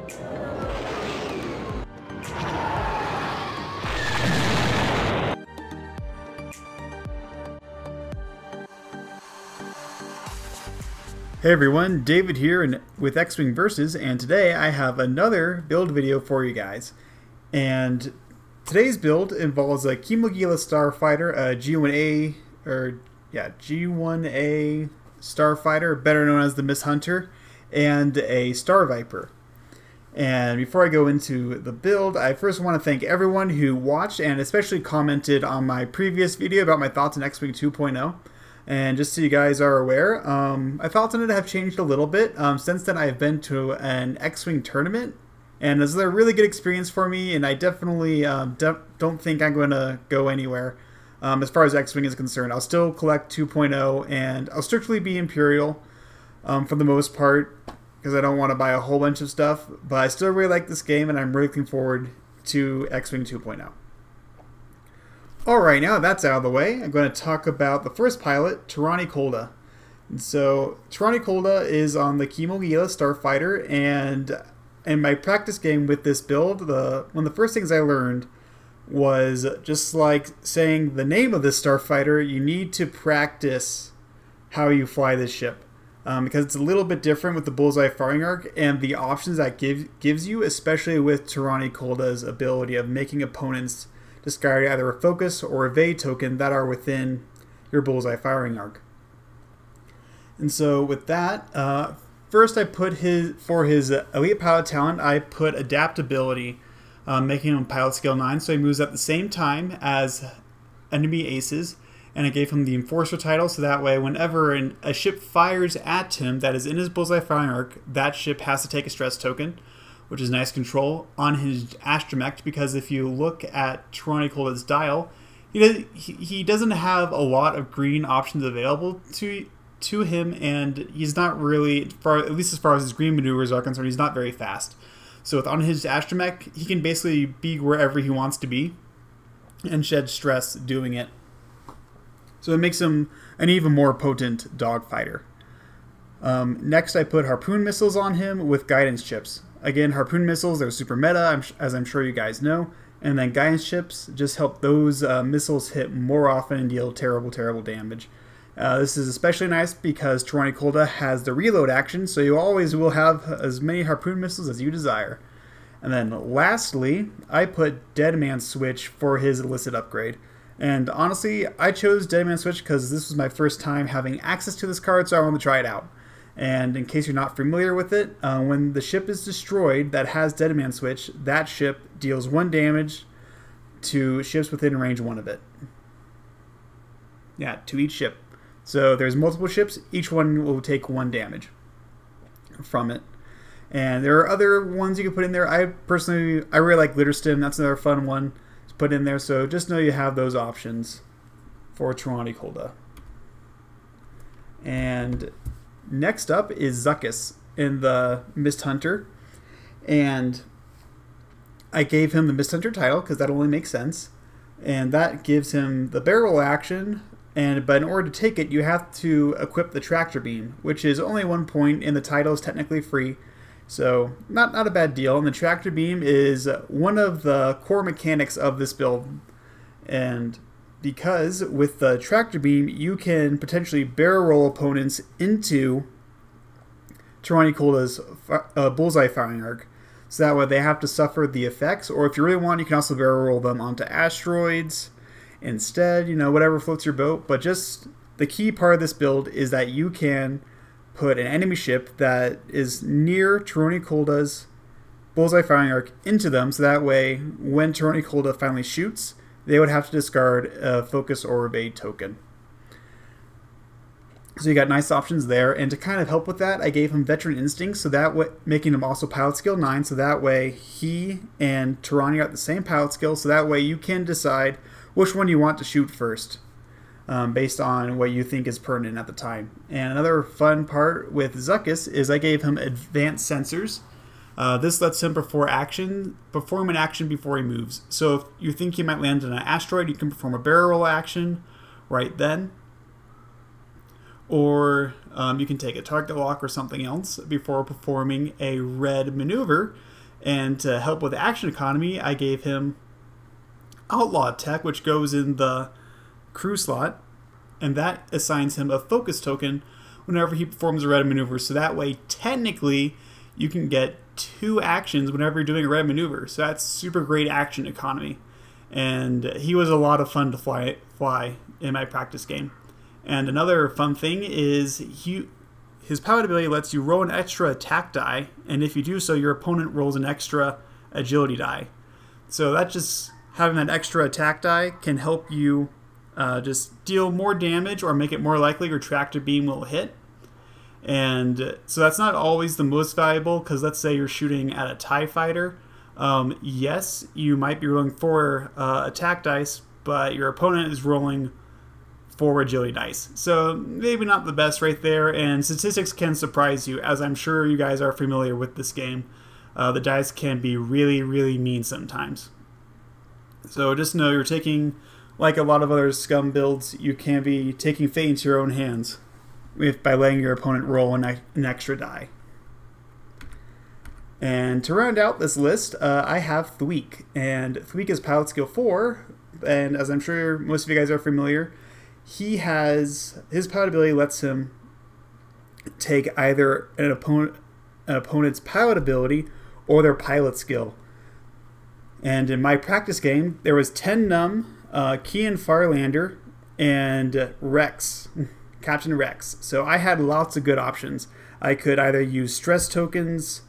Hey everyone, David here with X-Wing Versus, and today I have another build video for you guys. And today's build involves a Kimogila Starfighter, a G1A Starfighter, better known as the Miss Hunter, and a Starviper. And before I go into the build, I first want to thank everyone who watched and especially commented on my previous video about my thoughts on X-Wing 2.0. And just so you guys are aware, my thoughts on it have changed a little bit. Since then, I've been to an X-Wing tournament, and this is a really good experience for me, and I definitely don't think I'm going to go anywhere as far as X-Wing is concerned. I'll still collect 2.0, and I'll strictly be Imperial for the most part, because I don't want to buy a whole bunch of stuff, but I still really like this game, and I'm really looking forward to X-Wing 2.0. Alright, now that that's out of the way, I'm going to talk about the first pilot, Torani Kulda. And so, Torani Kulda is on the Kimogila Starfighter, and in my practice game with this build, one of the first things I learned was just like saying the name of this Starfighter, you need to practice how you fly this ship. Because it's a little bit different with the bullseye firing arc and the options that gives you, especially with Torani Kulda's ability of making opponents discard either a focus or evade token that are within your bullseye firing arc. And so with that, first I put for his elite pilot talent, I put adaptability, making him pilot skill 9, so he moves at the same time as enemy aces, and I gave him the enforcer title, so that way whenever a ship fires at him that is in his bullseye firing arc, that ship has to take a stress token, which is nice control on his astromech, because if you look at Torani Kulda's dial, he doesn't have a lot of green options available to him, and he's not really, at least as far as his green maneuvers are concerned, he's not very fast. So on his astromech, he can basically be wherever he wants to be and shed stress doing it. So it makes him an even more potent dogfighter. Next I put harpoon missiles on him with guidance chips. Again, harpoon missiles, they're super meta, as I'm sure you guys know, and then guidance chips just help those missiles hit more often and deal terrible, terrible damage. This is especially nice because Torani Kulda has the reload action, so you always will have as many harpoon missiles as you desire. And then lastly, I put Dead Man Switch for his illicit upgrade. And honestly, I chose Dead Man Switch because this was my first time having access to this card, so I wanted to try it out. And in case you're not familiar with it, when the ship is destroyed that has Dead Man Switch, that ship deals 1 damage to ships within range 1 of it. Yeah, to each ship. So there's multiple ships, each one will take 1 damage from it. And there are other ones you can put in there. I really like Glitterstim, that's another fun one to put in there. So just know you have those options for Torani Kulda. And next up is Zuckuss in the Mist Hunter, and I gave him the Mist Hunter title because that only makes sense, and that gives him the barrel action, but in order to take it you have to equip the tractor beam, which is only 1 point and the title is technically free, so not a bad deal. And the tractor beam is one of the core mechanics of this build, and because with the tractor beam you can potentially barrel roll opponents into Torani Kulda's bullseye firing arc, so that way they have to suffer the effects, or if you really want you can also barrel roll them onto asteroids instead, you know, whatever floats your boat. But just the key part of this build is that you can put an enemy ship that is near Torani Kulda's bullseye firing arc into them, so that way when Torani Kulda finally shoots, they would have to discard a focus or evade token. So you got nice options there, and to kind of help with that, I gave him Veteran Instinct, so that way, making him also Pilot Skill 9, so that way he and Torani are at the same Pilot Skill, so that way you can decide which one you want to shoot first, based on what you think is pertinent at the time. And another fun part with Zuckuss is I gave him Advanced Sensors. This lets him perform an action before he moves. So if you think he might land on an asteroid, you can perform a barrel roll action right then. Or you can take a target lock or something else before performing a red maneuver. And to help with the action economy, I gave him Outlaw Tech, which goes in the crew slot, and that assigns him a focus token whenever he performs a red maneuver. So that way, technically, you can get 2 actions whenever you're doing a red maneuver. So that's super great action economy. And he was a lot of fun to fly in my practice game. And another fun thing is his pilot ability lets you roll an extra attack die, and if you do so, your opponent rolls an extra agility die. So that just having that extra attack die can help you just deal more damage or make it more likely your tractor beam will hit. And so that's not always the most valuable, because let's say you're shooting at a TIE fighter. Yes, you might be rolling 4 attack dice, but your opponent is rolling 4 agility dice. So maybe not the best right there, and statistics can surprise you, as I'm sure you guys are familiar with this game. The dice can be really, really mean sometimes. So just know you're taking, like a lot of other Scum builds, you can be taking fate into your own hands by letting your opponent roll an extra die. And to round out this list, I have Thweek. And Thweek is Pilot Skill 4, and as I'm sure most of you guys are familiar, his pilot ability lets him take either an opponent's pilot ability or their pilot skill. And in my practice game, there was 10 Num, Kian Farlander, and Rex, Captain Rex. So I had lots of good options. I could either use stress tokens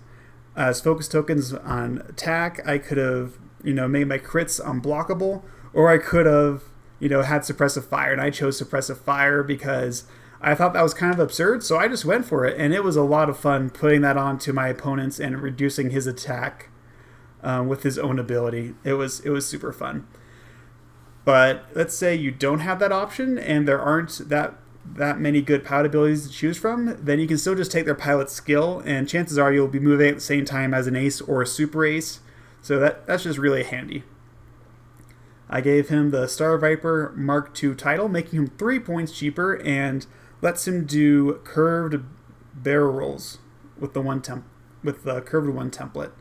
as focus tokens on attack. I could have, made my crits unblockable, or I could have, had suppressive fire, and I chose suppressive fire because I thought that was kind of absurd, so I just went for it, and it was a lot of fun putting that onto my opponents and reducing his attack with his own ability. It was super fun. But let's say you don't have that option, and there aren't that many good pilot abilities to choose from, then you can still just take their pilot skill, and chances are you'll be moving at the same time as an ace or a super ace, so that's just really handy. I gave him the Starviper Mark II title, making him 3 points cheaper, and lets him do curved barrel rolls with the curved 1 template.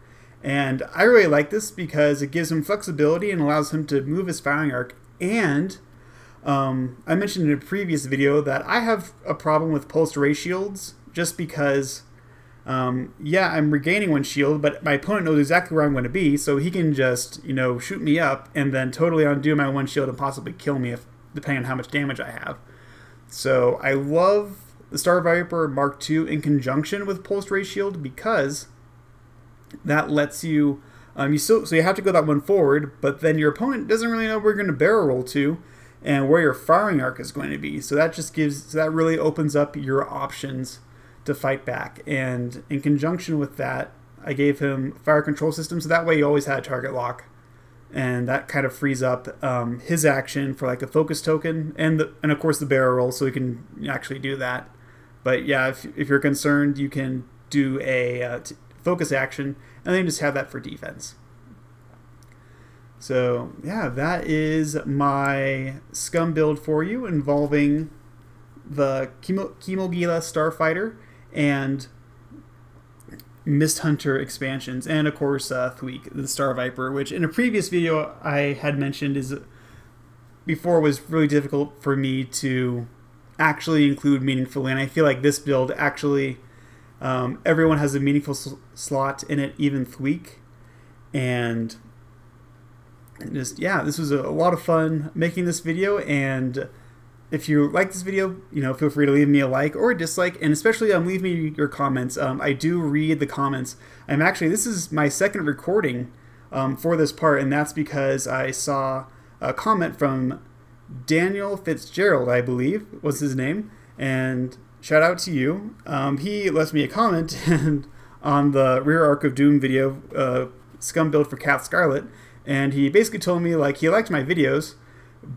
And I really like this because it gives him flexibility and allows him to move his firing arc. And I mentioned in a previous video that I have a problem with pulsed ray shields, just because yeah, I'm regaining 1 shield, but my opponent knows exactly where I'm going to be, so he can just, shoot me up and then totally undo my 1 shield and possibly kill me, depending on how much damage I have. So I love the Starviper Mark II in conjunction with Pulse Ray Shield, because that lets you, so you have to go that 1 forward, but then your opponent doesn't really know where you're going to barrel roll to and where your firing arc is going to be. So that really opens up your options to fight back. And in conjunction with that, I gave him fire control system, so that way he always had a target lock, and that kind of frees up his action for like a focus token and of course the barrel roll, so he can actually do that. But yeah, if you're concerned, you can do a focus action and then just have that for defense. So yeah, that is my Scum build for you, involving the Kimogila Starfighter and Mist Hunter expansions, and of course Thweek, the Starviper, which in a previous video I had mentioned was really difficult for me to actually include meaningfully, and I feel like this build actually, everyone has a meaningful slot in it, even Thweek. And just, yeah, this was a lot of fun making this video, and if you like this video, feel free to leave me a like or a dislike, and especially leave me your comments. I do read the comments. This is my second recording for this part, and that's because I saw a comment from Daniel Fitzgerald, I believe was his name, and shout out to you. He left me a comment and on the Rear Arc of Doom video, Scum build for Cat Scarlet, and he basically told me like he liked my videos,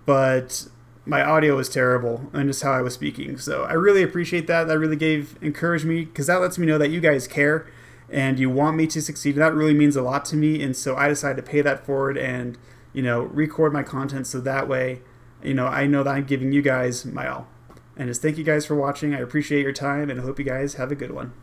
but my audio was terrible and just how I was speaking. So I really appreciate that. That really encouraged me, because that lets me know that you guys care and you want me to succeed. That really means a lot to me, and so I decided to pay that forward and record my content, so that way I know that I'm giving you guys my all. And just thank you guys for watching. I appreciate your time, and I hope you guys have a good one.